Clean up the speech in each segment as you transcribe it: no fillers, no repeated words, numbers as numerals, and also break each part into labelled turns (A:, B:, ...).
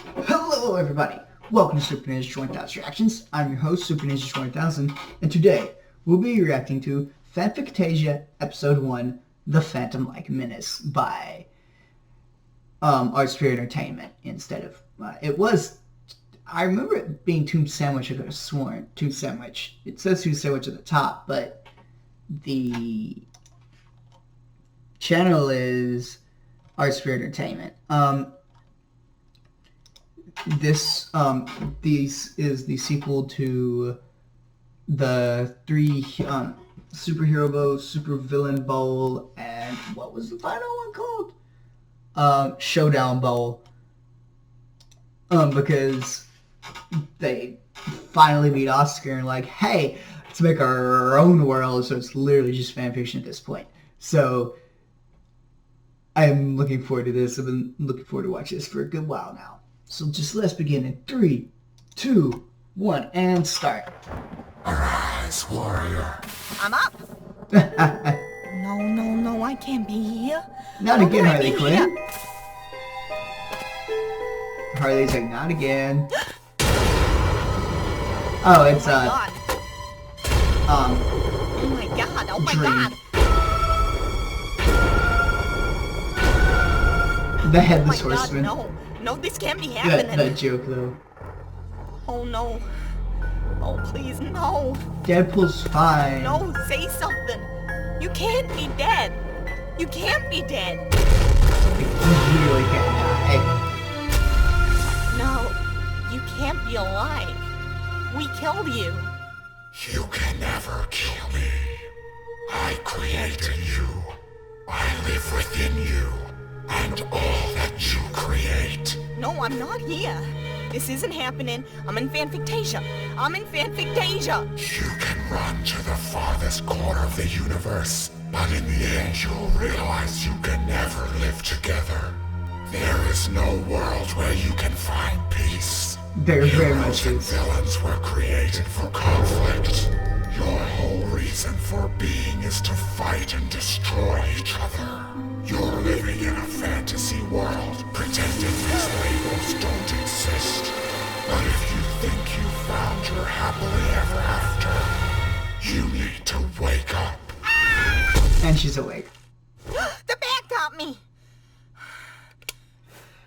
A: Hello everybody, welcome to Superninja20000 Reactions. I'm your host, Superninja20000, and today we'll be reacting to Fanfictasia Episode 1, The Phantom-like Menace by ArtSpear Entertainment instead of, I remember it being Tomb Sandwich. I could have sworn Tomb Sandwich. It says Tomb Sandwich at the top, but the channel is ArtSpear Entertainment. This is the sequel to the three Superhero Bowl, Super Villain Bowl, and what was the final one called? Showdown Bowl. Because they finally beat Oscar and like, hey, let's make our own world. So it's literally just fanfiction at this point. So I'm looking forward to this. I've been looking forward to watching this for a good while now. So just let's begin in 3, 2, 1, and start.
B: Arise, warrior.
C: I'm up. No, I can't be here.
A: Not again, Harley Quinn. Harley's like, not again. Oh, it's
C: Oh my god.
A: The Headless Horseman.
C: No, this can't be happening.
A: That joke, though.
C: Oh no. Oh, please, no.
A: Deadpool's fine.
C: No, say something. You can't be dead. You can't be dead.
A: You really can't die.
C: No, you can't be alive. We killed you.
B: You can never kill me. I created you. I live within you. And all that you create.
C: No, I'm not here. This isn't happening. I'm in Fanfictasia.
B: You can run to the farthest corner of the universe, but in the end you'll realize you can never live together. There is no world where you can find peace.
A: There very much
B: Heroes and
A: is.
B: villains were created for conflict. Your whole reason for being is to fight and destroy each other. You're living in a fantasy world, pretending these labels don't exist. But if you think you found your happily ever after, you need to wake up.
A: And she's awake.
C: The bat got me.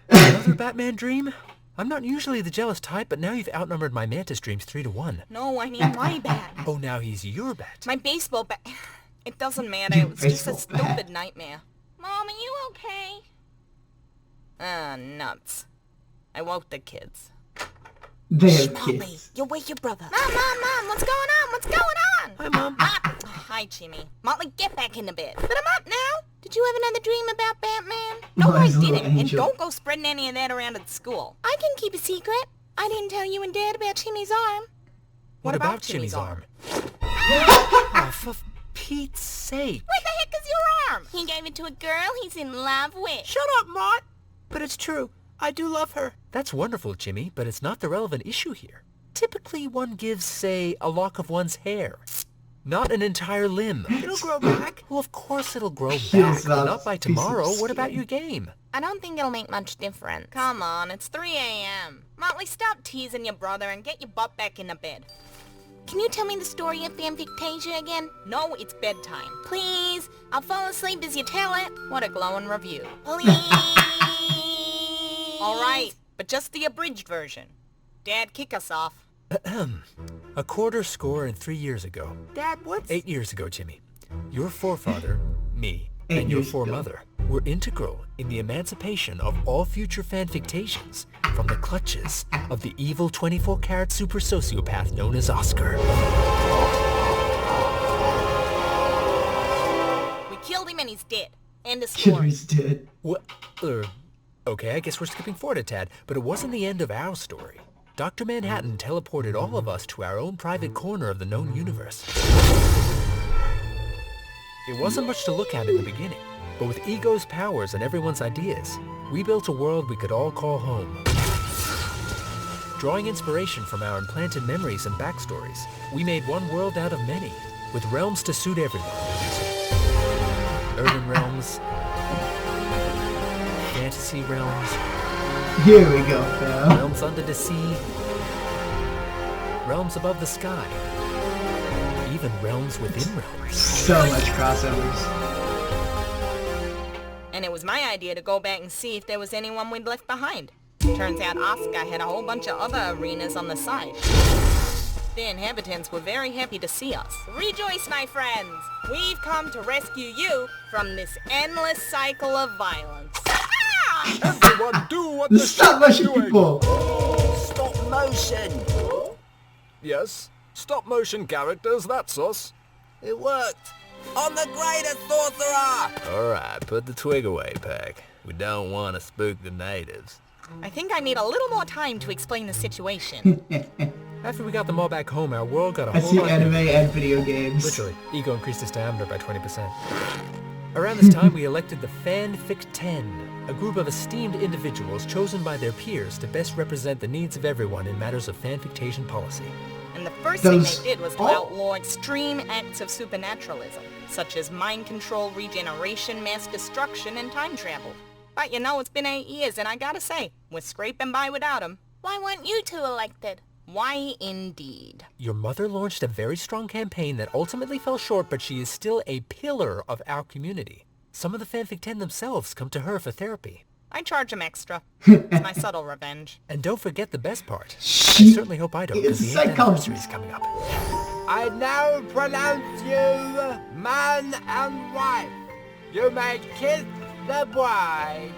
D: Another Batman dream? I'm not usually the jealous type, but now you've outnumbered my Mantis dreams 3-1.
C: No, I mean my bat.
D: Oh, now he's your bat.
C: My baseball bat. It doesn't matter. It was just a stupid nightmare. Mom, are you okay? Nuts. I woke the kids.
A: They have
C: Molly,
A: kids.
C: you wake your brother. Mom, what's going on? What's going on?
D: Hi, Mom.
C: Hi, Jimmy. Motley, get back into bed. But I'm up now. Did you have another dream about Batman?
A: No,
C: No, I
A: he's a little
C: didn't. And
A: angel.
C: don't go spreading any of that around at school. I can keep a secret. I didn't tell you and Dad about Jimmy's arm.
D: What about Jimmy's arm? Oh, for Pete's sake.
C: Where the heck is your arm? He gave it to a girl he's in love with.
D: Shut up, Mott. But it's true. I do love her. That's wonderful, Jimmy, but it's not the relevant issue here. Typically, one gives, say, a lock of one's hair. Not an entire limb. It'll grow back. Well, of course it'll grow back, but not by tomorrow. What about your game?
C: I don't think it'll make much difference. Come on, it's 3 a.m. Motley, stop teasing your brother and get your butt back into bed. Can you tell me the story of Fanfictasia again? No, it's bedtime. Please, I'll fall asleep as you tell it. What a glowing review. Please. All right, but just the abridged version. Dad, kick us off.
D: A quarter score and 3 years ago.
C: Dad, what's...
D: 8 years ago, Jimmy. Your forefather, me,
A: 8
D: and your
A: years ago.
D: foremother were integral in the emancipation of all future fanfictations from the clutches of the evil 24-karat super sociopath known as Oscar.
C: We killed him and he's dead. End of story.
A: Jimmy's dead.
D: What? Okay, I guess we're skipping forward a tad, but it wasn't the end of our story. Dr. Manhattan teleported all of us to our own private corner of the known universe. It wasn't much to look at in the beginning, but with ego's powers and everyone's ideas, we built a world we could all call home. Drawing inspiration from our implanted memories and backstories, we made one world out of many, with realms to suit everyone. Urban realms, fantasy realms,
A: Here we go, fam. know.
D: realms under the sea, realms above the sky, even realms within realms.
A: So much crossovers.
C: And it was my idea to go back and see if there was anyone we'd left behind. Turns out Oscar had a whole bunch of other arenas on the side. The inhabitants were very happy to see us. Rejoice, my friends! We've come to rescue you from this endless cycle of violence. Ah!
E: Everyone do what
A: The
E: the
A: stop motion
E: doing.
A: people!
E: Stop motion! Yes, stop motion characters, that's us.
F: It worked! I'm the greatest sorcerer!
D: Alright, put the twig away, Pack. We don't want to spook the natives.
C: I think I need a little more time to explain the situation.
D: After we got them all back home, our world got a
A: I
D: whole
A: see
D: lot
A: anime
D: bigger.
A: and video games.
D: Literally, ego increased its diameter by 20%. Around this time, we elected the Fanfictasia, a group of esteemed individuals chosen by their peers to best represent the needs of everyone in matters of fanfictation policy.
C: And the first
A: Those-
C: thing they did was to
A: oh.
C: outlaw extreme acts of supernaturalism, such as mind control, regeneration, mass destruction, and time travel. But you know, it's been 8 years, and I gotta say, we're scraping by without them. Why weren't you two elected? Why indeed?
D: Your mother launched a very strong campaign that ultimately fell short, but she is still a pillar of our community. Some of the Fanfictasia themselves come to her for therapy.
C: I charge them extra. It's my subtle revenge.
D: And don't forget the best part. I
A: She
D: certainly hope I don't,
A: is
D: because the 8th
A: psycho.
D: anniversary is coming up.
F: I now pronounce you man and wife. You may kiss the bride.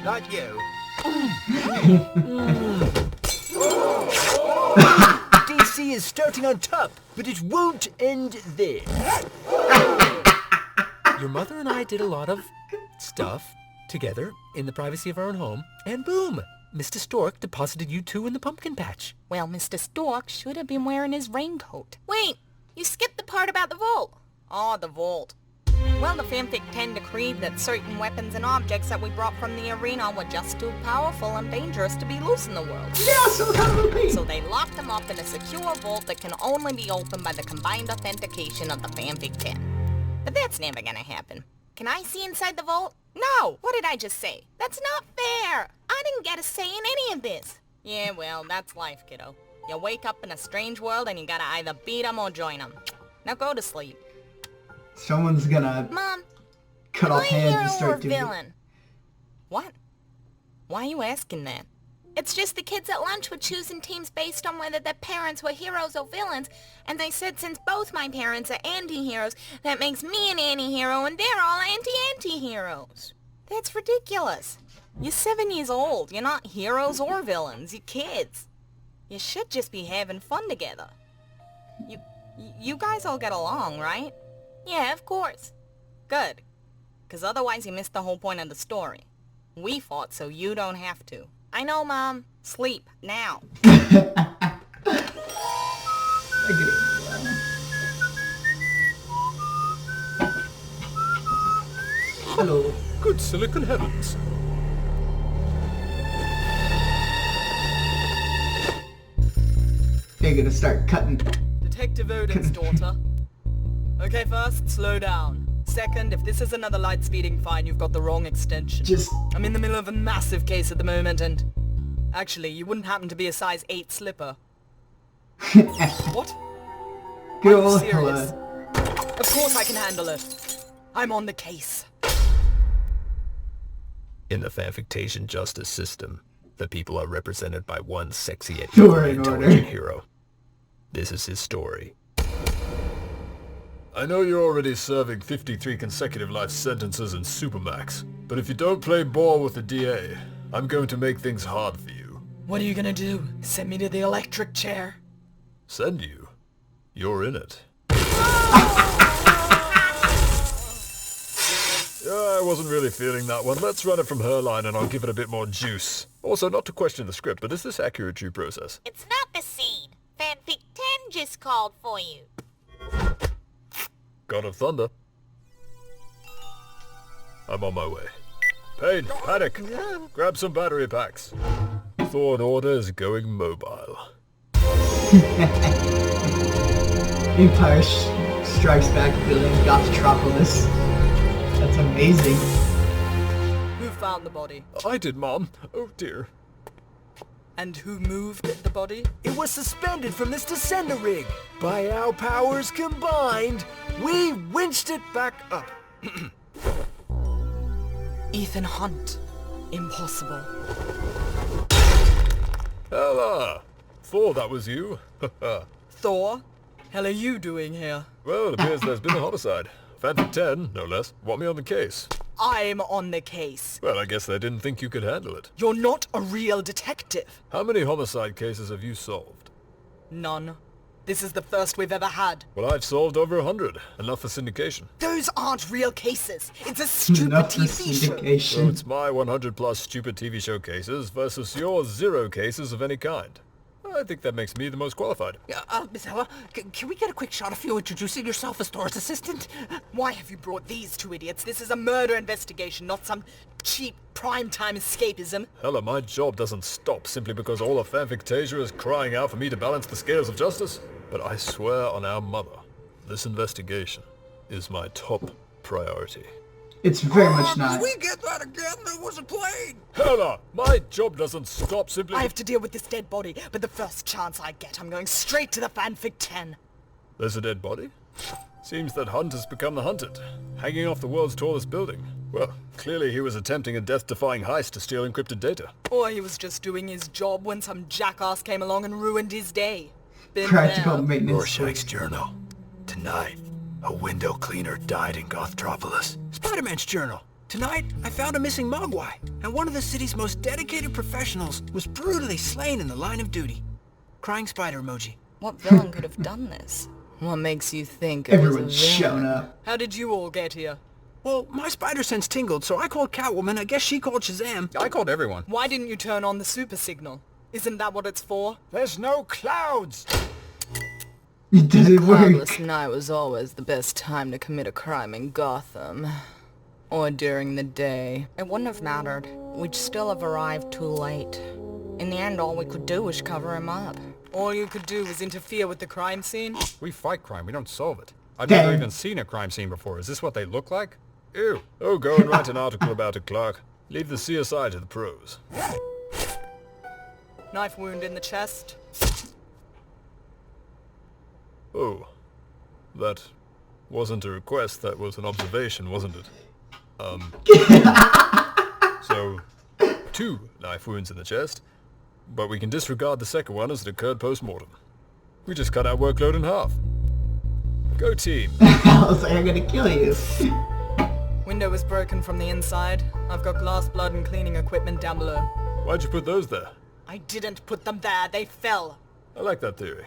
F: Not you.
E: DC is starting on top, but it won't end there.
D: Your mother and I did a lot of stuff together in the privacy of our own home, and boom! Mr. Stork deposited you two in the pumpkin patch.
C: Well, Mr. Stork should have been wearing his raincoat. Wait, you skipped the part about the vault. Oh, the vault. Well, the fanfic 10 decreed that certain weapons and objects that we brought from the arena were just too powerful and dangerous to be loose in the world.
A: Yeah, so kind of OP.
C: So they locked them up in a secure vault that can only be opened by the combined authentication of the fanfic 10. But that's never gonna happen. Can I see inside the vault? No! What did I just say? That's not fair! I didn't get a say in any of this. Yeah, well, that's life, kiddo. You wake up in a strange world and you gotta either beat 'em or join 'em. Now go to sleep.
A: Someone's gonna
C: Mom,
A: cut
C: am
A: off
C: I
A: hands
C: hero
A: and
C: or
A: start doing it.
C: villain? What? Why are you asking that? It's just the kids at lunch were choosing teams based on whether their parents were heroes or villains, and they said since both my parents are anti-heroes, that makes me an anti-hero and they're all anti-anti-heroes. That's ridiculous. You're 7 years old. You're not heroes or villains. You're kids. You should just be having fun together. You guys all get along, right? Yeah, of course. Good. 'Cause otherwise you missed the whole point of the story. We fought so you don't have to. I know, Mom. Sleep. Now.
A: I get it. Hello.
E: Good silicon heavens.
A: They're gonna start cutting.
G: Detective Odin's daughter. Okay, first, slow down. Second, if this is another light speeding fine, you've got the wrong extension.
A: Just
G: I'm in the middle of a massive case at the moment and... Actually, you wouldn't happen to be a size 8 slipper. What?
A: good
G: Are you
A: old
G: serious?
A: hello.
G: Of course I can handle it. I'm on the case.
D: In the Fanfictation justice system, the people are represented by one sexy yet
A: You're
D: equally
A: in order.
D: intelligent hero. This is his story.
E: I know you're already serving 53 consecutive life sentences in Supermax, but if you don't play ball with the DA, I'm going to make things hard for you.
G: What are you gonna do? Send me to the electric chair?
E: Send you? You're in it. Yeah, I wasn't really feeling that one. Let's run it from her line and I'll give it a bit more juice. Also, not to question the script, but is this accurate due process?
C: It's not the scene. Fanfic 10 just called for you.
E: God of Thunder. I'm on my way. Pain, panic! Grab some battery packs. Thought Order is going mobile.
A: Empire Strikes Back villain Gothtropolis. That's amazing.
G: Who found the body?
E: I did, Mom. Oh dear.
G: And who moved the body?
D: It was suspended from this descender rig. By our powers combined, we winched it back up.
G: Ethan Hunt. Impossible.
E: Hella! Thor, that was you?
G: Thor? Hell are you doing here?
E: Well, it appears there's been a homicide. Fanfic 10, no less. Want me on the case?
G: I'm on the case.
E: Well, I guess they didn't think you could handle it.
G: You're not a real detective.
E: How many homicide cases have you solved?
G: None. This is the first we've ever had.
E: Well, I've solved over 100. Enough for syndication.
G: Those aren't real cases. It's a stupid
A: Enough for
G: TV show.
A: syndication.
E: So it's my 100 plus stupid TV show cases versus your 0 cases of any kind. I think that makes me the most qualified.
D: Miss Ella, can we get a quick shot of you introducing yourself as Thor's assistant?
G: Why have you brought these two idiots? This is a murder investigation, not some cheap primetime escapism.
E: Hella, my job doesn't stop simply because all of Fanfictasia is crying out for me to balance the scales of justice. But I swear on our mother, this investigation is my top priority.
A: It's very much not.
D: We get that again? There was a plane!
E: Hella, my job doesn't stop simply...
G: I have to deal with this dead body, but the first chance I get, I'm going straight to the Fanfic 10.
E: There's a dead body? Seems that Hunt has become the hunted, hanging off the world's tallest building. Well, clearly he was attempting a death-defying heist to steal encrypted data.
G: Or he was just doing his job when some jackass came along and ruined his day. Been
A: Practical
G: there.
A: maintenance.
D: Rorschach's journal. Tonight, a window cleaner died in Gothtropolis. Spider-Man's journal. Tonight, I found a missing Mogwai, and one of the city's most dedicated professionals was brutally slain in the line of duty. Crying spider emoji.
G: What villain could have done this? What makes you think it was a
A: Everyone's shown
G: villain?
A: up.
G: How did you all get here?
D: Well, my spider sense tingled, so I called Catwoman. I guess she called Shazam.
H: I called everyone.
G: Why didn't you turn on the super signal? Isn't that what it's for?
F: There's no clouds.
A: It doesn't work.
G: Cloudless night was always the best time to commit a crime in Gotham. Or during the day. It wouldn't have mattered. We'd still have arrived too late. In the end, all we could do was cover him up. All you could do was interfere with the crime scene?
H: We fight crime, we don't solve it. I've
A: Damn.
H: never even seen a crime scene before. Is this what they look like?
E: Ew. Oh, go and write an article about it, Clark. Leave the CSI to the pros.
G: Knife wound in the chest.
E: Oh. That wasn't a request, that was an observation, wasn't it? So, 2 knife wounds in the chest, but we can disregard the second one as it occurred post-mortem. We just cut our workload in half. Go team.
A: I was like, I'm gonna kill you.
G: Window was broken from the inside. I've got glass, blood, and cleaning equipment down below.
E: Why'd you put those there?
G: I didn't put them there. They fell.
E: I like that theory.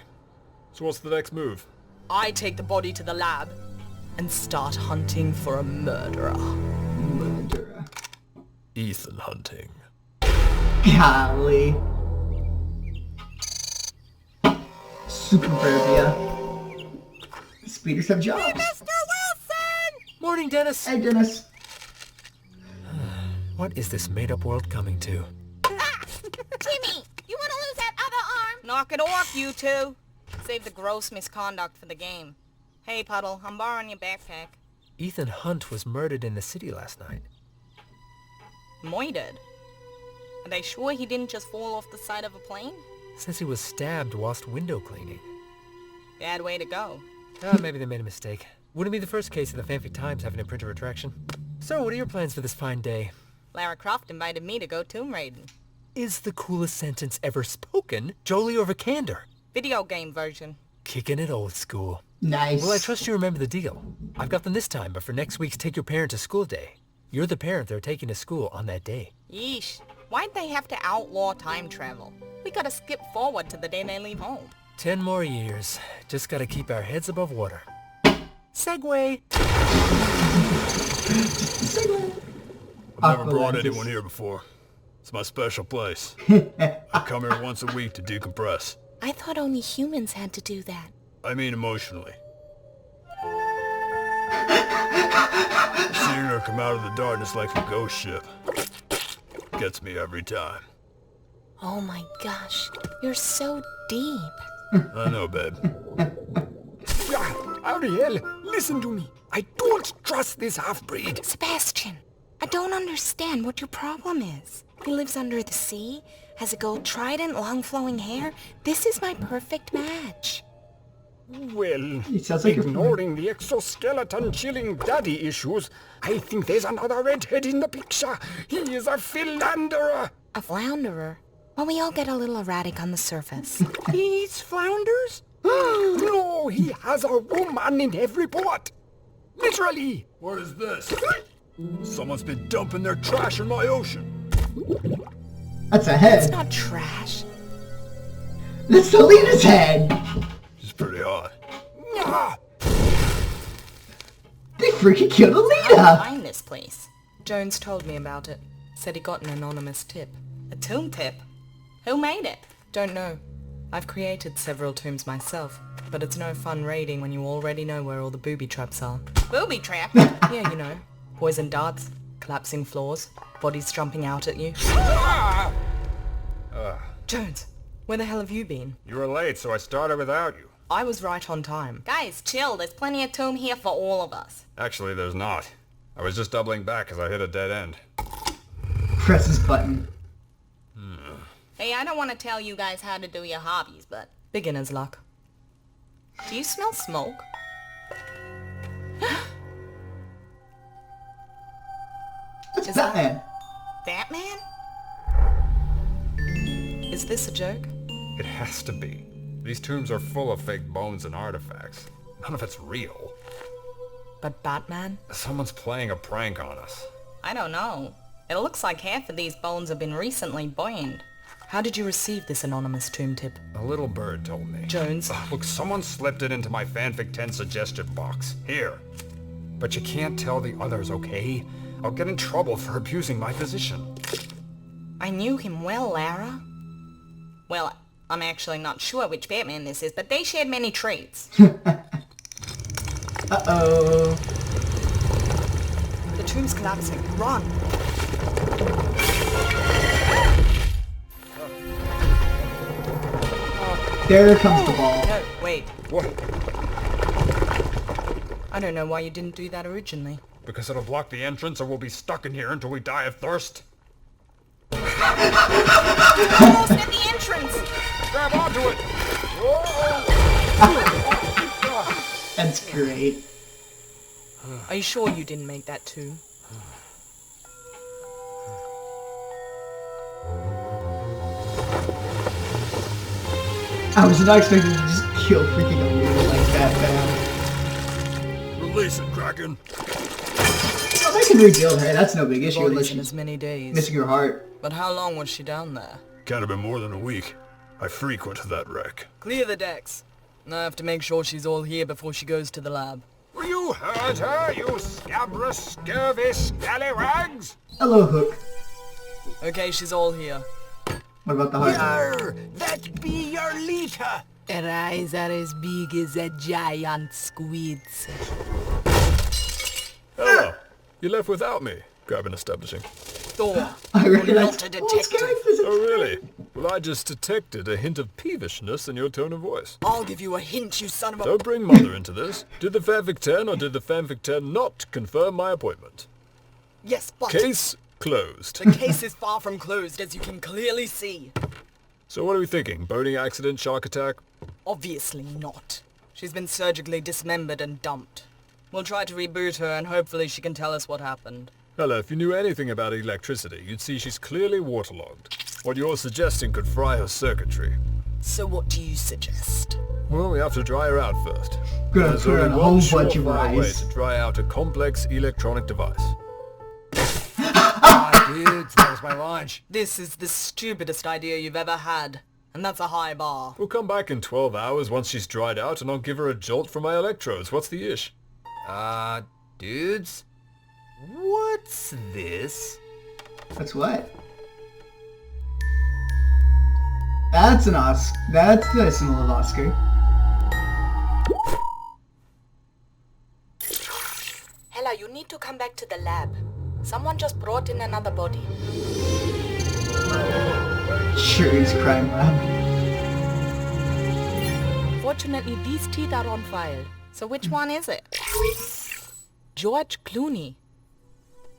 E: So what's the next move?
G: I take the body to the lab and start hunting for a murderer.
A: Murderer.
E: Ethan hunting.
A: Golly. Superverbia. Speeders have jobs.
D: Mr. Wilson! Morning, Dennis.
A: Hey, Dennis.
D: What is this made-up world coming to?
C: Timmy, you want to lose that other arm?
G: Knock it off, you two. Save the gross misconduct for the game. Hey, Puddle, I'm borrowing your backpack.
D: Ethan Hunt was murdered in the city last night.
G: Murdered? Are they sure he didn't just fall off the side of a plane?
D: Says he was stabbed whilst window cleaning.
G: Bad way to go.
D: Maybe they made a mistake. Wouldn't be the first case of the Fanfic Times having a printer retraction. So, what are your plans for this fine day?
G: Lara Croft invited me to go tomb raiding.
D: Is the coolest sentence ever spoken Jolie over Candor?
G: Video game version.
D: Kicking it old school.
A: Nice.
D: Well, I trust you remember the deal. I've got them this time, but for next week's Take Your Parent to School Day, you're the parent they're taking to school on that day.
G: Yeesh. Why'd they have to outlaw time travel? We gotta skip forward to the day they leave home.
D: 10 more years. Just gotta keep our heads above water. Segway!
E: I've never brought anyone here before. It's my special place. I come here once a week to decompress.
C: I thought only humans had to do that.
E: I mean emotionally. Seeing her come out of the darkness like a ghost ship gets me every time.
C: Oh my gosh, you're so deep.
E: I know, babe.
F: Ariel, listen to me. I don't trust this half-breed.
C: Sebastian, I don't understand what your problem is. He lives under the sea, has a gold trident, long flowing hair. This is my perfect match.
I: Well,
A: It sounds like
I: ignoring the exoskeleton-chilling daddy issues, I think there's another redhead in the picture. He is a philanderer.
C: A flounderer? Well, we all get a little erratic on the surface.
I: He eats flounders? No, he has a woman in every port. Literally.
E: What is this? Someone's been dumping their trash in my ocean.
A: That's a
C: It's
A: head.
C: not trash.
A: That's Selena's head.
E: She's pretty hot.
I: Ah,
A: They freaking killed
C: I'll
A: Alita.
C: find this place.
G: Jones told me about it. Said he got an anonymous tip.
C: A tomb tip. Who made it?
G: Don't know. I've created several tombs myself, but it's no fun raiding when you already know where all the booby traps are.
C: Booby trap.
G: Yeah, you know. Poison darts, collapsing floors, bodies jumping out at you. Jones, where the hell have you been?
H: You were late, so I started without you.
G: I was right on time.
C: Guys, chill. There's plenty of tomb here for all of us.
H: Actually, there's not. I was just doubling back as I hit a dead end.
A: Press this button.
C: Hey, I don't want to tell you guys how to do your hobbies, but...
G: Beginner's luck.
C: Do you smell smoke?
A: That's
G: Is that-
A: Batman.
C: Batman?
G: Is this a joke?
H: It has to be. These tombs are full of fake bones and artifacts. None of it's real.
G: But Batman?
H: Someone's playing a prank on us.
C: I don't know. It looks like half of these bones have been recently burned.
G: How did you receive this anonymous tomb tip?
H: A little bird told me.
G: Jones?
H: Look, someone slipped it into my Fanfic 10 suggestion box. Here. But you can't tell the others, okay? I'll get in trouble for abusing my position.
C: I knew him well, Lara. Well, I'm actually not sure which Batman this is, but they shared many traits.
A: Uh-oh.
G: The tomb's collapsing. Run!
A: There comes the ball.
G: No, wait.
H: What?
G: I don't know why you didn't do that originally.
H: Because it'll block the entrance or we'll be stuck in here until we die of thirst.
C: Almost at the entrance!
H: Grab onto it!
A: That's great.
G: Are you sure you didn't make that tomb?
A: I was not expecting to just kill freaking Alita like that fast.
E: Release it, Kraken.
A: Oh, they can rebuild her. That's no big issue unless
G: Bodies in
A: she's
G: as many days.
A: missing her heart.
G: But how long was she down there?
E: Can't have been more than a week. I frequent that wreck.
G: Clear the decks. I have to make sure she's all here before she goes to the lab.
I: you heard her, you scabrous, scurvy scallywags?
A: Hello, Hook.
G: Okay, she's all here.
A: What about the heart?
I: Arr, that be your Lita.
G: Her eyes are as big as a giant squid's.
E: Hello. You left without me. Grabbing establishing.
G: Thor,
A: I
G: you're
A: realized
G: not a
A: all
G: detective.
A: characters are
E: Oh, really? Well, I just detected a hint of peevishness in your tone of voice.
G: I'll give you a hint, you son of a...
E: Don't bring Mother into this. Did the Fanfic 10 or did the Fanfic 10 not confirm my appointment?
G: Yes, but
E: Case closed.
G: the case is far from closed, as you can clearly see.
E: So what are we thinking? Boating accident, shark attack?
G: Obviously not. She's been surgically dismembered and dumped. We'll try to reboot her and hopefully she can tell us what happened.
E: Hella, if you knew anything about electricity, you'd see she's clearly waterlogged. What you're suggesting could fry her circuitry.
G: So what do you suggest?
E: Well, we have to dry her out first.
A: Gonna
E: There's
A: put her
E: only
A: in a
E: one
A: whole bunch of
E: surefire way
A: eyes.
E: to dry out a complex electronic device.
H: Dudes, that was my lunch.
G: This is the stupidest idea you've ever had. And that's a high bar.
E: We'll come back in 12 hours once she's dried out and I'll give her a jolt from my electrodes. What's the ish?
D: Dudes? What's this?
A: That's what? That's an Oscar. That's the symbol of Oscar.
C: Hella, you need to come back to the lab. Someone just brought in another body.
A: Sherry's crime lab.
C: Fortunately, these teeth are on file. So which one is it? George Clooney.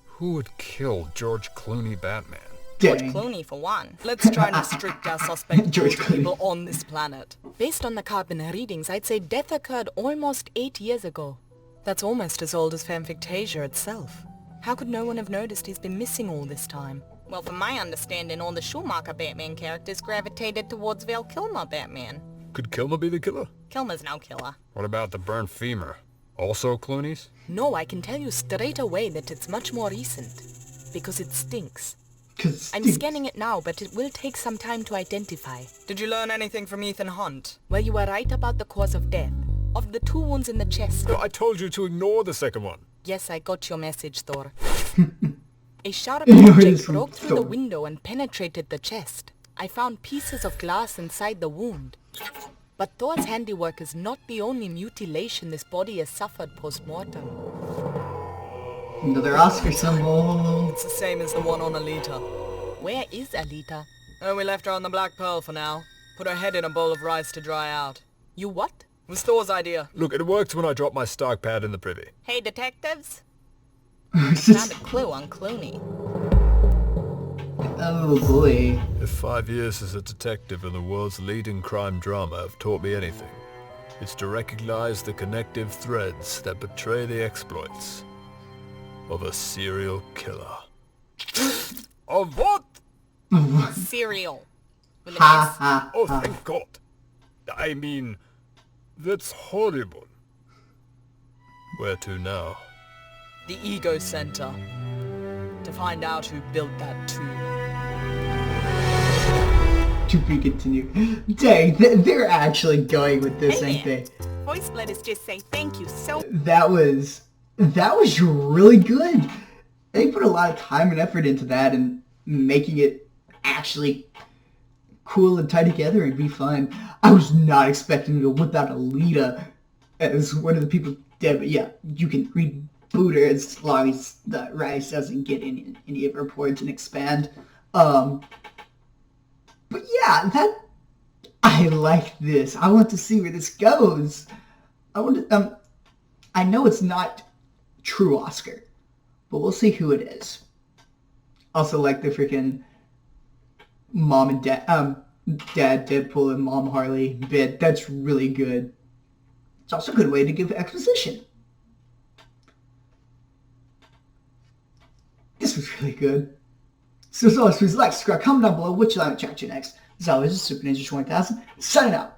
H: Who would kill George Clooney Batman?
G: George
A: Dang.
G: Clooney, for one. Let's try and restrict our suspect
A: George
G: to
A: Clooney.
G: people on this planet. Based on the carbon readings, I'd say death occurred almost 8 years ago. That's almost as old as Fanfictasia itself. How could no one have noticed he's been missing all this time?
C: Well, from my understanding, all the Schumacher Batman characters gravitated towards Val Kilmer Batman.
E: Could Kilmer be the killer?
C: Kilmer's no killer.
H: What about the burnt femur? Also Clooney's?
G: No, I can tell you straight away that it's much more recent. Because it stinks.
A: 'Cause
G: I'm scanning it now, but it will take some time to identify.
F: Did you learn anything from Ethan Hunt?
G: Well, you were right about the cause of death. Of the 2 wounds in the chest.
E: No, I told you to ignore the second one.
G: Yes, I got your message, Thor. A sharp
A: Ignore
G: object
A: this one,
G: broke through the
A: Thor.
G: window and penetrated the chest. I found pieces of glass inside the wound. But Thor's handiwork is not the only mutilation this body has suffered post-mortem.
A: Another Oscar symbol.
F: It's the same as the one on Alita.
G: Where is Alita?
F: Oh, we left her on the Black Pearl for now. Put her head in a bowl of rice to dry out.
G: You what?
F: It was Thor's idea.
E: Look, it worked when I dropped my Stark pad in the privy.
C: Hey, detectives.
A: It's
C: Found
A: just-
C: a clue on Clooney.
A: oh boy.
E: If 5 years as a detective in the world's leading crime drama have taught me anything, it's to recognize the connective threads that betray the exploits of a serial killer. Of what?
C: Serial. With an
A: Ha
C: S.
A: ha.
E: Oh, thank God. I mean, that's horrible. Where to now?
F: The Ego Center. To find out who built that tomb.
A: To be continued. Dang, they're actually going with this, ain't they?
C: Voice letters just say thank you so
A: That was really good. They put a lot of time and effort into that and making it actually cool and tie together and be fun. I was not expecting to whip out Alita as one of the people dead, but yeah, you can reboot her as long as the rice doesn't get any of her ports and expand. But yeah, I like this. I want to see where this goes. I know it's not true Oscar, but we'll see who it is. Also like the freaking mom and dad Deadpool and mom Harley bit. That's really good. It's also a good way to give exposition. This was really good. So as always, please like, subscribe, comment down below which line I chat to next. As always, this is Superninja20000 signing out.